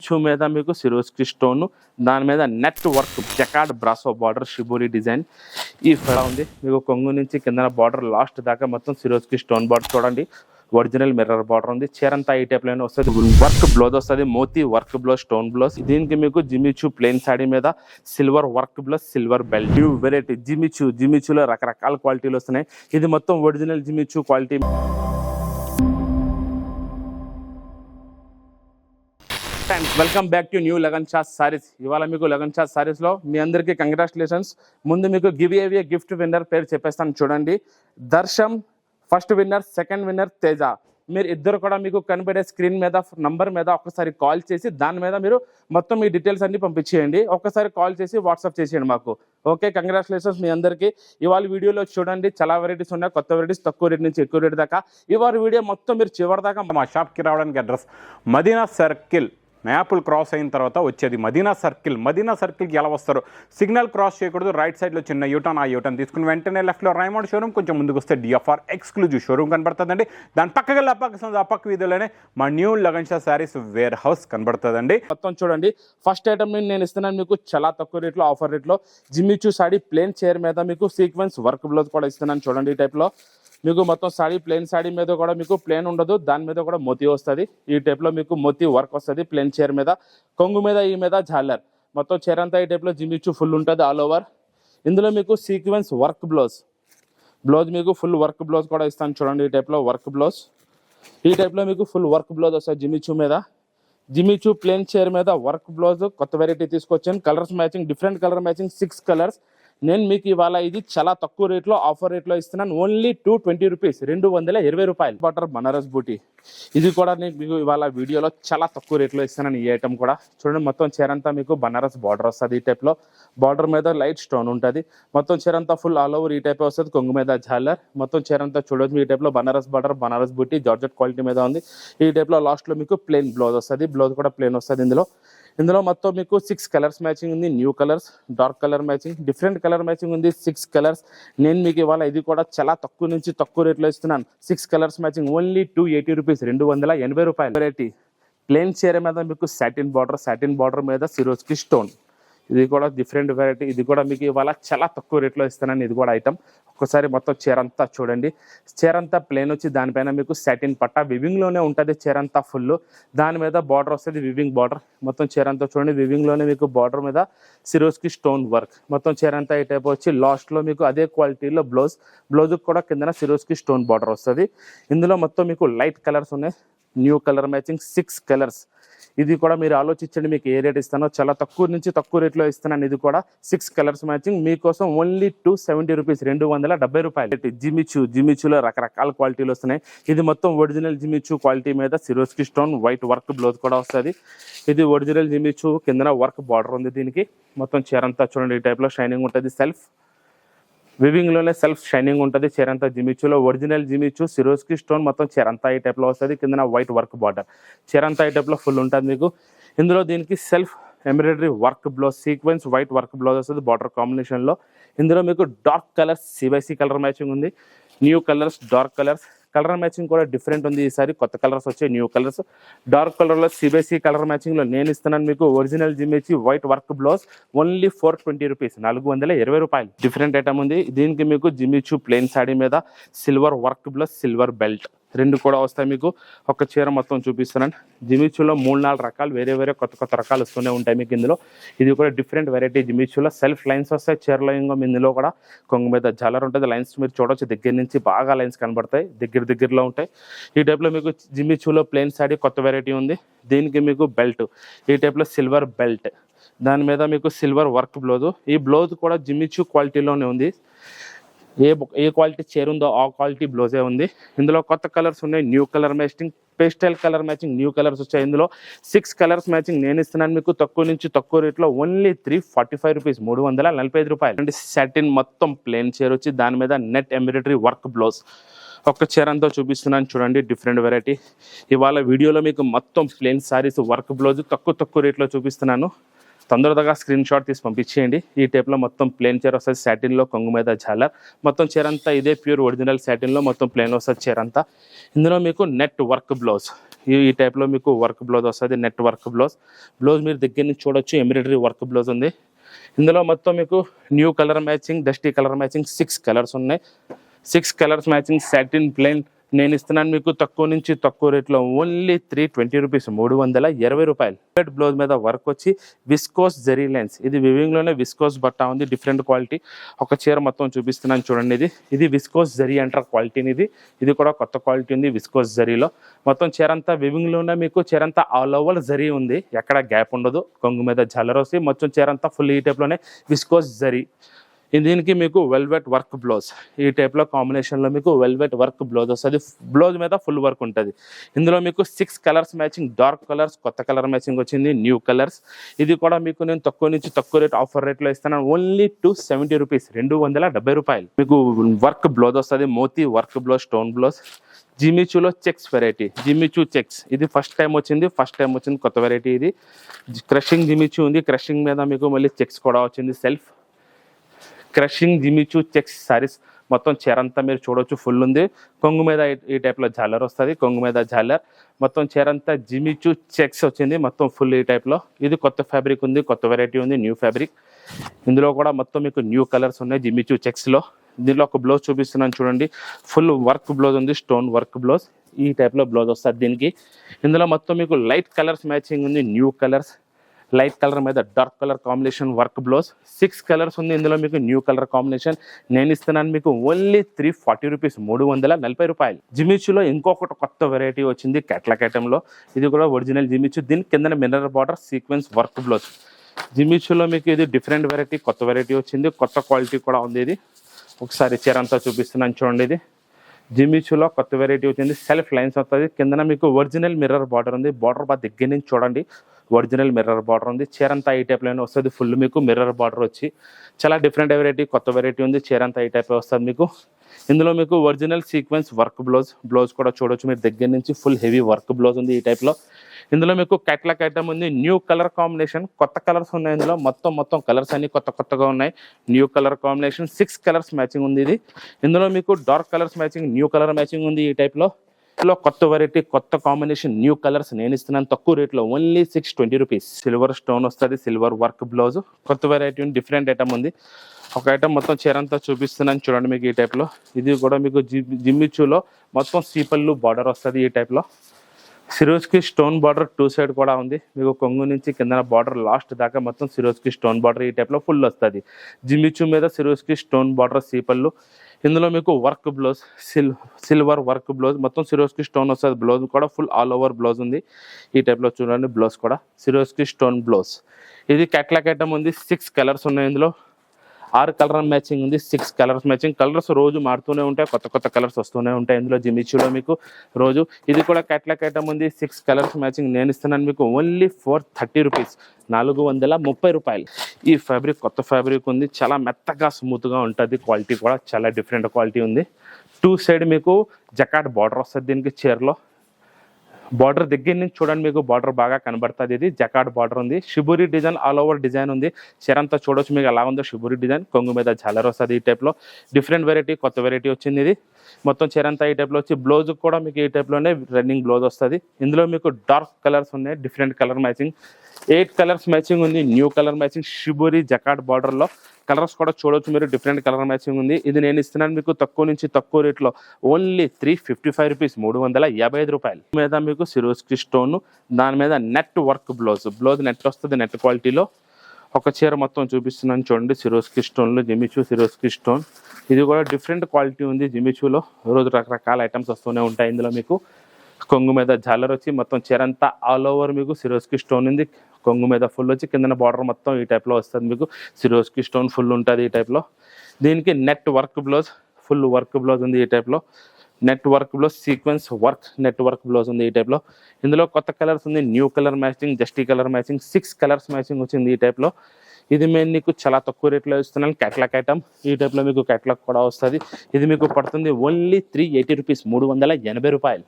చూ మీద మీకు Swarovski stone, దాని మీద net work jacquard brasso border shibori design ఈ ఫెడా ఉంది మీకు. కొంగు నుంచి కింద బార్డర్ లాస్ట్ దాకా మొత్తం సిరోస్కి స్టోన్ బార్డర్ చూడండి. ఒరిజినల్ మిర్రర్ బార్డర్ ఉంది. చీరంతా ఈ టైప్ లోనే వస్తుంది. వర్క్ బ్లౌజ్ వస్తుంది, మోతీ వర్క్ బ్లౌజ్, స్టోన్ బ్లౌజ్. దీనికి మీకు జిమిచూ ప్లెయిన్ సాడీ మీద silver work blouse, silver belt. New variety జిమిచూలో రకరకాల క్వాలిటీలు వస్తున్నాయి. ఇది మొత్తం original Jimmy Choo quality. Welcome back to new Lagan Shah's saris. ఇవాళ మీకు లగన్ షాస్ సారీస్ లో మీ అందరికీ కంగ్రాచులేషన్స్. ముందు మీకు గిఫ్ట్ విన్నర్ పేరు చెప్పేస్తాను చూడండి. Darsham first winner, second winner Teja. మీరు ఇద్దరు కూడా మీకు కనిపెడే స్క్రీన్ మీద నంబర్ మీద ఒక్కసారి కాల్ చేసి దాని మీద మీరు మొత్తం మీ డీటెయిల్స్ అన్ని పంపించేయండి. ఒక్కసారి కాల్ చేసి వాట్సాప్ చేసేయండి మాకు. ఓకే, కంగ్రాచులేషన్స్ మీ అందరికీ. ఇవాళ వీడియోలో చూడండి చాలా వెరైటీస్ ఉన్నాయి. కొత్త వెరైటీస్, తక్కువ రేట్ నుంచి ఎక్కువ రేట్ దాకా. ఇవాళ వీడియో మొత్తం మీరు చివరి దాకా. మా షాప్కి రావడానికి address Madina circle, maple cross అయిన తర్వాత వచ్చేది మదీనా సర్కిల్. మదీనా సర్కిల్కి ఎలా వస్తారు? సిగ్నల్ క్రాస్ చేయకూడదు, రైట్ సైడ్లో చిన్న యూటర్న్, ఆ యూటర్న్ తీసుకుని వెంటనే లెఫ్ట్లో రైమండ్ షోరూమ్, కొంచెం ముందుకు వస్తే డిఎఫ్ఆర్ ఎక్స్క్లూజివ్ షోరూమ్ కనబడుతుందండి. దాని పక్కకి అప్పక్క వీధిలోనే మా new Lagan Shah saris warehouse కనబడుతుందండి. మొత్తం చూడండి. ఫస్ట్ ఐటమ్ నేను ఇస్తున్నాను మీకు చాలా తక్కువ రేట్లో, ఆఫర్ రేట్లో. జిమిచూ సాడీ ప్లేన్ చైర్ మీద మీకు సీక్వెన్స్ వర్క్ బ్లౌజ్ కూడా ఇస్తున్నాను చూడండి. ఈ టైప్లో మీకు మొత్తం సాడీ ప్లేన్ సాడీ మీద కూడా మీకు ప్లేన్ ఉండదు, దాని మీద కూడా మోతీ వస్తుంది. ఈ టైప్లో మీకు మోతీ వర్క్ వస్తుంది ప్లేన్ చైర్ మీద. కొంగు మీద ఈ మీద జాలర్. మొత్తం చైర్ అంతా ఈ టైప్లో జిమిచూ ఫుల్ ఉంటుంది ఆల్ ఓవర్. ఇందులో మీకు సీక్వెన్స్ వర్క్ బ్లౌజ్ మీకు ఫుల్ వర్క్ బ్లౌజ్ కూడా ఇస్తాను చూడండి. ఈ టైప్లో వర్క్ బ్లౌజ్, ఈ టైప్లో మీకు ఫుల్ వర్క్ బ్లౌజ్ వస్తుంది జిమిచూ మీద. జిమిచూ ప్లేన్ చైర్ మీద వర్క్ బ్లౌజ్ కొత్త వెరైటీ తీసుకొచ్చాను. Colours matching, different colour matching, 6 colours. నేను మీకు ఇవాళ ఇది చాలా తక్కువ రేట్లో, ఆఫర్ రేట్లో ఇస్తున్నాను. ఓన్లీ 220 రూపీస్, 220 రూపాయలు. బటర్ బనారస్ బూటీ, ఇది కూడా నేను మీకు ఇవాళ వీడియోలో చాలా తక్కువ రేట్లో ఇస్తున్నాను. ఈ ఐటమ్ కూడా చూడండి. మొత్తం చీరంతా మీకు బనారస్ బార్డర్ వస్తుంది. ఈ టైప్లో బార్డర్ మీద లైట్ స్టోన్ ఉంటుంది. మొత్తం చీరంతా ఫుల్ ఆల్ ఓవర్ ఈ టైప్ వస్తుంది. కొంగు మీద జాలర్. మొత్తం చీరంతా చూడవచ్చు. ఈ టైప్లో బనారస్ బార్డర్, బనారస్ బూటీ జార్జెట్ క్వాలిటీ మీద ఉంది. ఈ టైప్లో లాస్ట్లో మీకు ప్లెయిన్ బ్లౌజ్ వస్తుంది. బ్లౌజ్ కూడా ప్లెయిన్ వస్తుంది. ఇందులో మొత్తం మీకు 6 కలర్స్ మ్యాచింగ్ ఉంది. New colours, dark colour matching, different colour matching ఉంది. 6 కలర్స్. నేను మీకు ఇవాళ ఇది కూడా చాలా తక్కువ నుంచి తక్కువ రేట్లో ఇస్తున్నాను. 6 కలర్స్ మ్యాచింగ్ ఓన్లీ 280 రూపీస్, 280 రూపాయలు. వెరైటీ ప్లేన్ చీర మీద మీకు సాటిన్ బార్డర్ మీద సిరోస్కి స్టోన్. ఇది కూడా డిఫరెంట్ వెరైటీ. ఇది కూడా మీకు ఇవాళ చాలా తక్కువ రేట్లో ఇస్తున్నాను. ఇది కూడా ఐటమ్ ఒక్కసారి మొత్తం చీరంతా చూడండి. చీరంతా ప్లేన్ వచ్చి దానిపైన మీకు సాటిన్ పట్టా వివింగ్లోనే ఉంటుంది. చీరంతా ఫుల్, దాని మీద బార్డర్ వస్తుంది వివింగ్ బార్డర్. మొత్తం చీరంతా చూడండి. వివింగ్లోనే మీకు బార్డర్ మీద సిరోస్కి స్టోన్ వర్క్. మొత్తం చీరంతా ఈ టైప్ వచ్చి లాస్ట్లో మీకు అదే క్వాలిటీలో బ్లౌజ్ కూడా కింద సిరోస్కి స్టోన్ బార్డర్ వస్తుంది. ఇందులో మొత్తం మీకు లైట్ కలర్స్ ఉన్నాయి. New colour matching 6 colours. ఇది కూడా మీరు ఆలోచించండి మీకు ఏ రేట్ ఇస్తానో. చాలా తక్కువ నుంచి తక్కువ రేట్లో ఇస్తున్నాను. ఇది కూడా 6 కలర్స్ మ్యాచింగ్ మీకోసం ఓన్లీ 270 రూపీస్, 270 రూపాయలు. జిమిచూలో రకరకాల క్వాలిటీలు వస్తున్నాయి. ఇది మొత్తం ఒరిజినల్ జిమిచూ క్వాలిటీ మీద Swarovski stone white work blouse కూడా వస్తుంది. ఇది ఒరిజినల్ జిమిచూ కింద వర్క్ బార్డర్ ఉంది. దీనికి మొత్తం చీరంతా చూడండి. ఈ టైప్లో షైనింగ్ ఉంటుంది. సెల్ఫ్ వివింగ్లోనే సెల్ఫ్ షైనింగ్ ఉంటుంది. చీరంతా జిమిచూలో ఒరిజినల్ జిమిచూ సిరోస్కి స్టోన్. మొత్తం చీరంతా ఈ టైప్లో వస్తుంది. కింద వైట్ వర్క్ బార్డర్. చీరంతా ఈ టైప్లో ఫుల్ ఉంటుంది మీకు. ఇందులో దీనికి self embroidery work blouse, sequence white work blouse వస్తుంది బార్డర్ కాంబినేషన్లో. ఇందులో మీకు డార్క్ కలర్స్, సిబైసీ కలర్ మ్యాచింగ్ ఉంది. New colours, dark colours. Colour matching కూడా డిఫరెంట్ ఉంది. ఈసారి కొత్త కలర్స్ వచ్చాయి, న్యూ కలర్స్. డార్క్ కలర్లో సిబిఎస్ఈ కలర్ మ్యాచింగ్లో నేను ఇస్తున్నాను మీకు original Jimmy Choo white work blouse only 420 rupees, 420 రూపాయలు. డిఫరెంట్ ఐటమ్ ఉంది. దీనికి మీకు జిమిచూ ప్లెయిన్ సాడీ మీద silver work blouse, silver belt రెండు కూడా వస్తాయి. మీకు ఒక చీర మొత్తం చూపిస్తున్నాను. జిమిచూలో 3-4 రకాలు, వేరే కొత్త రకాలు వస్తూనే ఉంటాయి మీకు. ఇందులో ఇది కూడా డిఫరెంట్ వెరైటీ. జిమిచూలో సెల్ఫ్ లైన్స్ వస్తాయి చీరలో. ఇందులో కూడా కొంగు మీద జాలర్ ఉంటుంది. లైన్స్ మీరు చూడవచ్చు, దగ్గర నుంచి బాగా లైన్స్ కనబడతాయి, దగ్గరలో ఉంటాయి. ఈ టైప్లో మీకు జిమిచూలో ప్లెయిన్ సాడీ కొత్త వెరైటీ ఉంది. దీనికి మీకు బెల్ట్, ఈ టైప్లో సిల్వర్ బెల్ట్, దాని మీద మీకు సిల్వర్ వర్క్ బ్లౌజ్. ఈ బ్లౌజ్ కూడా జిమిచూ క్వాలిటీలోనే ఉంది. ఏ క్వాలిటీ చీర ఉందో ఆ క్వాలిటీ బ్లౌజే ఉంది. ఇందులో కొత్త కలర్స్ ఉన్నాయి. New colour matching, pastel colour matching, new colours వచ్చాయి. ఇందులో 6 కలర్స్ మ్యాచింగ్ నేను ఇస్తున్నాను మీకు తక్కువ నుంచి తక్కువ రేట్లో ఓన్లీ 345 రూపీస్, 345 రూపాయలు. అంటే సాటిన్ మొత్తం ప్లేన్ చీర వచ్చి దాని మీద నెట్ ఎంబ్రాయిడరీ వర్క్ బ్లౌజ్. ఒక్క చీర అంతా చూపిస్తున్నాను చూడండి. Different variety. ఇవాళ వీడియోలో మీకు మొత్తం ప్లేన్ సారీస్ వర్క్ బ్లౌజ్ తక్కువ రేట్లో చూపిస్తున్నాను. తొందరగా స్క్రీన్ షాట్ తీసి పంపించేయండి. ఈ టైప్లో మొత్తం ప్లేన్ చీర వస్తుంది. సాటిన్లో కొంగు మీద జాలర్. మొత్తం చీర అంతా ఇదే ప్యూర్ ఒరిజినల్ సాటిన్లో మొత్తం ప్లేన్ వస్తుంది చీర అంతా. ఇందులో మీకు నెట్ వర్క్ బ్లౌజ్. ఈ టైప్లో మీకు వర్క్ బ్లౌజ్ వస్తుంది, నెట్ వర్క్ బ్లౌజ్. బ్లౌజ్ మీరు దగ్గర నుంచి చూడొచ్చు, ఎంబ్రాయిడరీ వర్క్ బ్లౌజ్ ఉంది. ఇందులో మొత్తం మీకు new colour matching, dusty colour matching 6 colours ఉన్నాయి. 6 కలర్స్ మ్యాచింగ్ సాటిన్ ప్లెయిన్ నేను ఇస్తున్నాను మీకు తక్కువ నుంచి తక్కువ రేట్లో ఓన్లీ 320 రూపీస్, 320 రూపాయలు. బ్లౌజ్ మీద వర్క్ వచ్చి విస్కోస్ జరీ లైన్స్. ఇది వివింగ్లోనే విస్కోస్ బట్ట ఉంది, డిఫరెంట్ క్వాలిటీ. ఒక చీర మొత్తం చూపిస్తున్నాను చూడండి. ఇది విస్కోస్ జరీ అంటారు క్వాలిటీని. ఇది కూడా కొత్త క్వాలిటీ ఉంది విస్కోస్ జరీలో. మొత్తం చీర అంతా వివింగ్లోనే మీకు చీర అంతా ఆల్ ఓవర్ జరీ ఉంది, ఎక్కడ గ్యాప్ ఉండదు. కొంగు మీద జల్లర్ వస్తే మొత్తం చీర అంతా ఫుల్ ఈ టైప్లోనే విస్కోస్ జరీ. దీనికి మీకు వెల్వెట్ వర్క్ బ్లౌజ్, ఈ టైప్లో కాంబినేషన్లో మీకు వెల్వెట్ వర్క్ బ్లౌజ్ వస్తుంది. బ్లౌజ్ మీద ఫుల్ వర్క్ ఉంటుంది. ఇందులో మీకు 6 కలర్స్ మ్యాచింగ్, డార్క్ కలర్స్, కొత్త కలర్ మ్యాచింగ్ వచ్చింది, న్యూ కలర్స్. ఇది కూడా మీకు నేను తక్కువ నుంచి తక్కువ రేట్ ఆఫర్ రేట్లో ఇస్తాను ఓన్లీ 270 రూపీస్, 270 రూపాయలు. మీకు వర్క్ బ్లౌజ్ వస్తుంది, మోతీ వర్క్ బ్లౌజ్, స్టోన్ బ్లౌజ్. జిమిచూలో చెక్స్ వెరైటీ, జిమిచూ చెక్స్. ఇది ఫస్ట్ టైం వచ్చింది కొత్త వెరైటీ. ఇది క్రషింగ్ జిమిచూ ఉంది, క్రషింగ్ మీద మీకు మళ్ళీ చెక్స్ కూడా వచ్చింది. Self crushing Jimmy Choo checks saris. మొత్తం చీరంతా మీరు చూడొచ్చు ఫుల్ ఉంది. కొంగు మీద ఈ టైప్లో జాలర్ వస్తుంది, కొంగు మీద జాలర్. మొత్తం చీరంతా జిమిచూ చెక్స్ వచ్చింది, మొత్తం ఫుల్ ఈ టైప్లో. ఇది కొత్త ఫ్యాబ్రిక్ ఉంది, కొత్త వెరైటీ ఉంది, న్యూ ఫ్యాబ్రిక్. ఇందులో కూడా మొత్తం మీకు న్యూ కలర్స్ ఉన్నాయి జిమిచూ చెక్స్లో. దీనిలో ఒక బ్లౌజ్ చూపిస్తున్నాను చూడండి, ఫుల్ వర్క్ బ్లౌజ్ ఉంది, స్టోన్ వర్క్ బ్లౌజ్. ఈ టైప్లో బ్లౌజ్ వస్తుంది దీనికి. ఇందులో మొత్తం మీకు లైట్ కలర్స్ మ్యాచింగ్ ఉంది, న్యూ కలర్స్. లైట్ కలర్ మీద dark colour combination work blouse. 6 colours ఉంది ఇందులో మీకు న్యూ కలర్ కాంబినేషన్. నేను ఇస్తున్నాను మీకు ఓన్లీ 340 రూపీస్, 340 రూపాయలు. జిమిచూలో ఇంకొకటి కొత్త వెరైటీ వచ్చింది క్యాట్లాక్ ఐటెంలో. ఇది కూడా ఒరిజినల్ జిమిచూ. దీని కింద mirror border sequence work blouse. జిమిచూలో మీకు ఇది డిఫరెంట్ వెరైటీ, కొత్త వెరైటీ వచ్చింది, కొత్త క్వాలిటీ కూడా ఉంది. ఇది ఒకసారి చీర అంతా చూపిస్తున్నాను చూడండి. ఇది జిమిచూలో కొత్త వెరైటీ వచ్చింది, సెల్ఫ్ లైన్స్ వస్తుంది. కిందన మీకు ఒరిజినల్ మిర్రర్ బార్డర్ ఉంది. బార్డర్ బాగా దగ్గర నుంచి చూడండి, ఒరిజినల్ మిర్రర్ బార్డర్ ఉంది. చీరంతా ఈ టైప్లోనే వస్తుంది, ఫుల్ మీకు మిర్రర్ బార్డర్ వచ్చి చాలా డిఫరెంట్ వెరైటీ, కొత్త వెరైటీ ఉంది. చీరంతా ఈ టైప్ వస్తుంది మీకు. ఇందులో మీకు original sequence work blouse. Blouse కూడా చూడొచ్చు మీరు దగ్గర నుంచి, ఫుల్ హెవీ వర్క్ బ్లౌజ్ ఉంది ఈ టైప్లో. ఇందులో మీకు క్యాట్లాక్ ఐటమ్ ఉంది, న్యూ కలర్ కాంబినేషన్, కొత్త కలర్స్ ఉన్నాయి ఇందులో. మొత్తం కలర్స్ అన్ని కొత్తగా ఉన్నాయి, new colour combination. 6 colours matching ఉంది ఇది. ఇందులో మీకు dark colours matching, new colour matching ఉంది ఈ టైప్లో. కొత్త వెరైటీ, కొత్త కాంబినేషన్, న్యూ కలర్స్ నేను ఇస్తున్నాను తక్కువ రేట్లో ఓన్లీ 620 రూపీస్. సిల్వర్ స్టోన్ వస్తుంది, సిల్వర్ వర్క్ బ్లౌజ్. కొత్త వెరైటీ డిఫరెంట్ ఐటమ్ ఉంది. ఒక ఐటమ్ మొత్తం చీరంతా చూపిస్తున్నాను చూడండి మీకు ఈ టైప్లో. ఇది కూడా మీకు జిమ్మిచూలో మొత్తం సీపల్లు బార్డర్ వస్తుంది ఈ టైప్లో. సిరోజ్కి స్టోన్ బార్డర్ 2 సైడ్ కూడా ఉంది. మీకు కొంగు నుంచి కింద బార్డర్ లాస్ట్ దాకా మొత్తం సిరోజ్కి స్టోన్ బార్డర్ ఈ టైప్లో ఫుల్ వస్తుంది. జిమ్మిచూ మీద సిరోజ్కి స్టోన్ బార్డర్ సీపల్లు. ఇందులో మీకు work blouse, silver work blouse. మొత్తం సిరోజ్కి స్టోన్ వస్తుంది. బ్లౌజ్ కూడా ఫుల్ ఆల్ ఓవర్ బ్లౌజ్ ఉంది ఈ టైప్లో చూడండి. బ్లౌజ్ కూడా సిరోజ్కి స్టోన్ బ్లౌజ్. ఇది క్యాట్లాక్ ఐటమ్ ఉంది. 6 కలర్స్ ఉన్నాయి ఇందులో. 6 కలర్ మ్యాచింగ్ ఉంది, 6 కలర్స్ మ్యాచింగ్. కలర్స్ రోజు మారుతూనే ఉంటాయి, కొత్త కలర్స్ వస్తూనే ఉంటాయి ఇందులో జిమిచూలో మీకు రోజు. ఇది కూడా క్యాట్లాక్ ఐటమ్ ఉంది, 6 కలర్స్ మ్యాచింగ్. నేను ఇస్తున్నాను మీకు ఓన్లీ 430 రూపీస్, 430 రూపాయలు. ఈ ఫ్యాబ్రిక్ కొత్త ఫ్యాబ్రిక్ ఉంది, చాలా మెత్తగా స్మూత్గా ఉంటుంది. క్వాలిటీ కూడా చాలా డిఫరెంట్ క్వాలిటీ ఉంది. 2 సైడ్ మీకు జకాట్ బార్డర్ వస్తుంది దీనికి. చీరలో బార్డర్ దగ్గర నుంచి చూడండి మీకు బార్డర్ బాగా కనబడుతుంది. ఇది జకాట్ బార్డర్ ఉంది, shibori design, all over design ఉంది. చీరంతా చూడొచ్చు మీకు ఎలా ఉందో షిబురి డిజైన్. కొంగు మీద జాలర్ వస్తుంది ఈ టైప్లో. డిఫరెంట్ వెరైటీ, కొత్త వెరైటీ వచ్చింది ఇది. మొత్తం చీరంతా ఈ టైప్లో వచ్చి బ్లౌజ్ కూడా మీకు ఈ టైప్లోనే రన్నింగ్ బ్లౌజ్ వస్తుంది. ఇందులో మీకు డార్క్ కలర్స్ ఉన్నాయి, different colour matching. 8 colours matching ఉంది, న్యూ కలర్ మ్యాచింగ్. షిబురి జకాట్ బార్డర్లో కలర్స్ కూడా చూడొచ్చు మీరు, డిఫరెంట్ కలర్ మ్యాచింగ్ ఉంది. ఇది నేను ఇస్తున్నాను మీకు తక్కువ నుంచి తక్కువ రేట్లో ఓన్లీ 355 రూపీస్, 355 రూపాయలు. మీద మీకు సిరోజ్కి స్టోన్, దాని మీద net work blouse. Blouse net వస్తుంది, నెట్ క్వాలిటీలో. ఒక చీర మొత్తం చూపిస్తున్నాను చూడండి, సిరోజ్కి స్టోన్లో జిమిచూ సిరోజ్కి స్టోన్. ఇది కూడా డిఫరెంట్ క్వాలిటీ ఉంది జిమిచూలో. రోజు రకరకాల ఐటమ్స్ వస్తూనే ఉంటాయి ఇందులో మీకు. కొంగు మీద జాలర్ వచ్చి మొత్తం చీరంతా ఆల్ ఓవర్ మీకు సిరోజ్కి స్టోన్ ఉంది. కొంగు మీద ఫుల్ వచ్చి కింద బార్డర్ మొత్తం ఈ టైప్లో వస్తుంది మీకు. సిరోజ్కి స్టోన్ ఫుల్ ఉంటుంది ఈ టైప్లో. దీనికి net work blouse, full work blouse ఉంది ఈ టైప్లో. Net work blouse, sequence work, net work blouse ఉంది ఈ టైప్లో. ఇందులో కొత్త కలర్స్ ఉంది, న్యూ కలర్ మ్యాచింగ్, జస్టీ కలర్ మ్యాచింగ్. 6 కలర్స్ మ్యాచింగ్ వచ్చింది ఈ టైప్లో. ఇది మేము నీకు చాలా తక్కువ రేట్లో ఇస్తున్నాను, క్యాట్లాక్ ఐటమ్. ఈ టైప్లో మీకు క్యాట్లాక్ కూడా వస్తుంది. ఇది మీకు పడుతుంది ఓన్లీ 380 రూపీస్, 380 రూపాయలు.